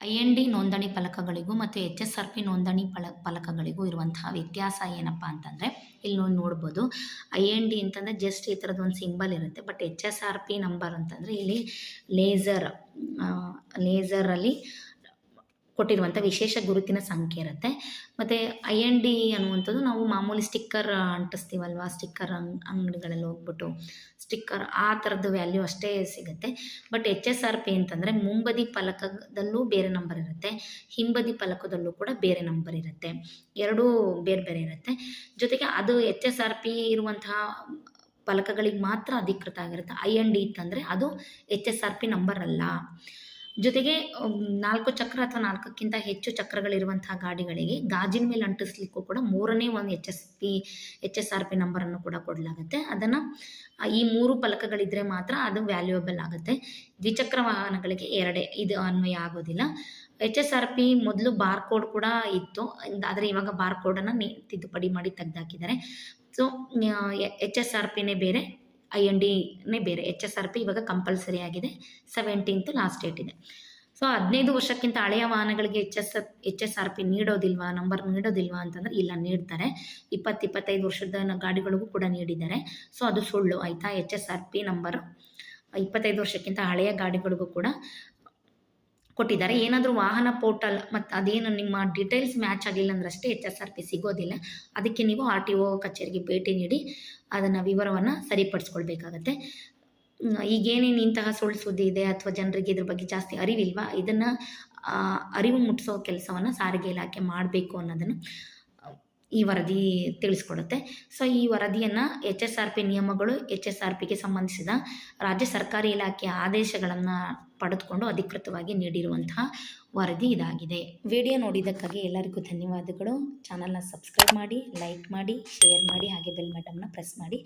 IND ನೋಂದಣಿ ಫಲಕಗಳಿಗೂ ಮತ್ತು HSRP ನೋಂದಣಿ ಫಲಕಗಳಿಗೂ ಇರುವಂತಹ ವ್ಯತ್ಯಾಸ ಏನಪ್ಪ ಅಂತಂದರೆ, ಇಲ್ಲಿ ನೋಡ್ಬೋದು. IND ಅಂತಂದರೆ ಜಸ್ಟ್ ಈ ಥರದ್ದು ಒಂದು ಸಿಂಬಲ್ ಇರುತ್ತೆ. ಬಟ್ HSRP ನಂಬರ್ ಅಂತಂದರೆ ಇಲ್ಲಿ ಲೇಸರಲ್ಲಿ ಕೊಟ್ಟಿರುವಂಥ ವಿಶೇಷ ಗುರುತಿನ ಸಂಖ್ಯೆ ಇರುತ್ತೆ. ಮತ್ತು IND ಅನ್ನುವಂಥದ್ದು ನಾವು ಮಾಮೂಲಿ ಸ್ಟಿಕ್ಕರ್ ಅಂಟಿಸ್ತೀವಲ್ವ, ಸ್ಟಿಕ್ಕರ್ ಅಂಗಡಿಗಳಲ್ಲಿ ಹೋಗ್ಬಿಟ್ಟು ಸ್ಟಿಕ್ಕರ್ ಆ ಥರದ್ದು ವ್ಯಾಲ್ಯೂ ಅಷ್ಟೇ ಸಿಗುತ್ತೆ. ಬಟ್ HSRP ಅಂತಂದರೆ ಮುಂಬದಿ ಫಲಕದಲ್ಲೂ ಬೇರೆ ನಂಬರ್ ಇರುತ್ತೆ, ಹಿಂಬದಿ ಫಲಕದಲ್ಲೂ ಕೂಡ ಬೇರೆ ನಂಬರ್ ಇರುತ್ತೆ. ಎರಡೂ ಬೇರೆ ಬೇರೆ ಇರುತ್ತೆ. ಜೊತೆಗೆ ಅದು HSRP ಇರುವಂತಹ ಫಲಕಗಳಿಗೆ ಮಾತ್ರ ಅಧಿಕೃತ ಆಗಿರುತ್ತೆ. IND ಇತ್ತಂದರೆ ಅದು HSRP ನಂಬರ್ ಅಲ್ಲ. ಜೊತೆಗೆ 4 ಚಕ್ರ ಅಥವಾ 4ಕ್ಕಿಂತ ಹೆಚ್ಚು ಚಕ್ರಗಳಿರುವಂತಹ ಗಾಡಿಗಳಿಗೆ ಗಾಜಿನ ಮೇಲೆ ಅಂಟಿಸ್ಲಿಕ್ಕೂ ಕೂಡ 3ನೇ ಒಂದು HSRP ನಂಬರನ್ನು ಕೂಡ ಕೊಡಲಾಗುತ್ತೆ. ಅದನ್ನು ಈ 3 ಫಲಕಗಳಿದ್ದರೆ ಮಾತ್ರ ಅದು ವ್ಯಾಲ್ಯೂಯಬಲ್ ಆಗುತ್ತೆ. ದ್ವಿಚಕ್ರ ವಾಹನಗಳಿಗೆ 2 ಇದು ಅನ್ವಯ ಆಗೋದಿಲ್ಲ. HSRP ಮೊದಲು ಬಾರ್ಕೋಡ್ ಕೂಡ ಇತ್ತು, ಆದರೆ ಇವಾಗ ಬಾರ್ಕೋಡನ್ನು ತಿದ್ದುಪಡಿ ಮಾಡಿ ತೆಗೆದಾಕಿದ್ದಾರೆ. ಸೊ HSRPನೇ ಬೇರೆ, INDನೇ ಬೇರೆ. HSRP ಇವಾಗ ಕಂಪಲ್ಸರಿ ಆಗಿದೆ. 17th ಲಾಸ್ಟ್ ಡೇಟ್ ಇದೆ. ಸೊ 15 ವರ್ಷಕ್ಕಿಂತ ಹಳೆಯ ವಾಹನಗಳಿಗೆ HSRP ನೀಡೋದಿಲ್ವಾ, ನಂಬರ್ ನೀಡೋದಿಲ್ವಾ ಅಂತಂದರೆ ಇಲ್ಲ, ನೀಡ್ತಾರೆ. 20-25 ವರ್ಷದ ಗಾಡಿಗಳಿಗೂ ಕೂಡ ನೀಡಿದ್ದಾರೆ. ಸೊ ಅದು ಸುಳ್ಳು ಆಯಿತಾ. HSRP ನಂಬರು 25 ವರ್ಷಕ್ಕಿಂತ ಹಳೆಯ ಗಾಡಿಗಳಿಗೂ ಕೂಡ ಕೊಟ್ಟಿದ್ದಾರೆ. ಏನಾದರೂ ವಾಹನ ಪೋರ್ಟಲ್ ಮತ್ತು ಅದೇನು ನಿಮ್ಮ ಡೀಟೇಲ್ಸ್ ಮ್ಯಾಚ್ ಆಗಿಲ್ಲ ಅಂದ್ರೆ ಅಷ್ಟೇ HSRP ಸಿಗೋದಿಲ್ಲ. ಅದಕ್ಕೆ ನೀವು RTO ಕಚೇರಿಗೆ ಭೇಟಿ ನೀಡಿ ಅದನ್ನು ವಿವರವನ್ನು ಸರಿಪಡಿಸ್ಕೊಳ್ಬೇಕಾಗತ್ತೆ. ಈಗೇನೇನು ಇಂತಹ ಸುಳ್ಳು ಸುದ್ದಿ ಇದೆ ಅಥವಾ ಜನರಿಗೆ ಇದ್ರ ಬಗ್ಗೆ ಜಾಸ್ತಿ ಅರಿವಿಲ್ವಾ, ಇದನ್ನು ಅರಿವು ಮುಟ್ಟಿಸೋ ಕೆಲಸವನ್ನು ಸಾರಿಗೆ ಇಲಾಖೆ ಮಾಡಬೇಕು ಅನ್ನೋದನ್ನು ಈ ವರದಿ ತಿಳಿಸ್ಕೊಡುತ್ತೆ. ಸೊ ಈ ವರದಿಯನ್ನು HSRP ನಿಯಮಗಳು, HSRPಗೆ ಸಂಬಂಧಿಸಿದ ರಾಜ್ಯ ಸರ್ಕಾರಿ ಇಲಾಖೆಯ ಆದೇಶಗಳನ್ನು ಪಡೆದುಕೊಂಡು ಅಧಿಕೃತವಾಗಿ ನೀಡಿರುವಂತಹ ವರದಿ ಇದಾಗಿದೆ. ವಿಡಿಯೋ ನೋಡಿದ್ದಕ್ಕಾಗಿ ಎಲ್ಲರಿಗೂ ಧನ್ಯವಾದಗಳು. ಚಾನಲ್ನ ಸಬ್ಸ್ಕ್ರೈಬ್ ಮಾಡಿ, ಲೈಕ್ ಮಾಡಿ, ಶೇರ್ ಮಾಡಿ, ಹಾಗೆ ಬೆಲ್ ಬಟನ್ನ ಪ್ರೆಸ್ ಮಾಡಿ.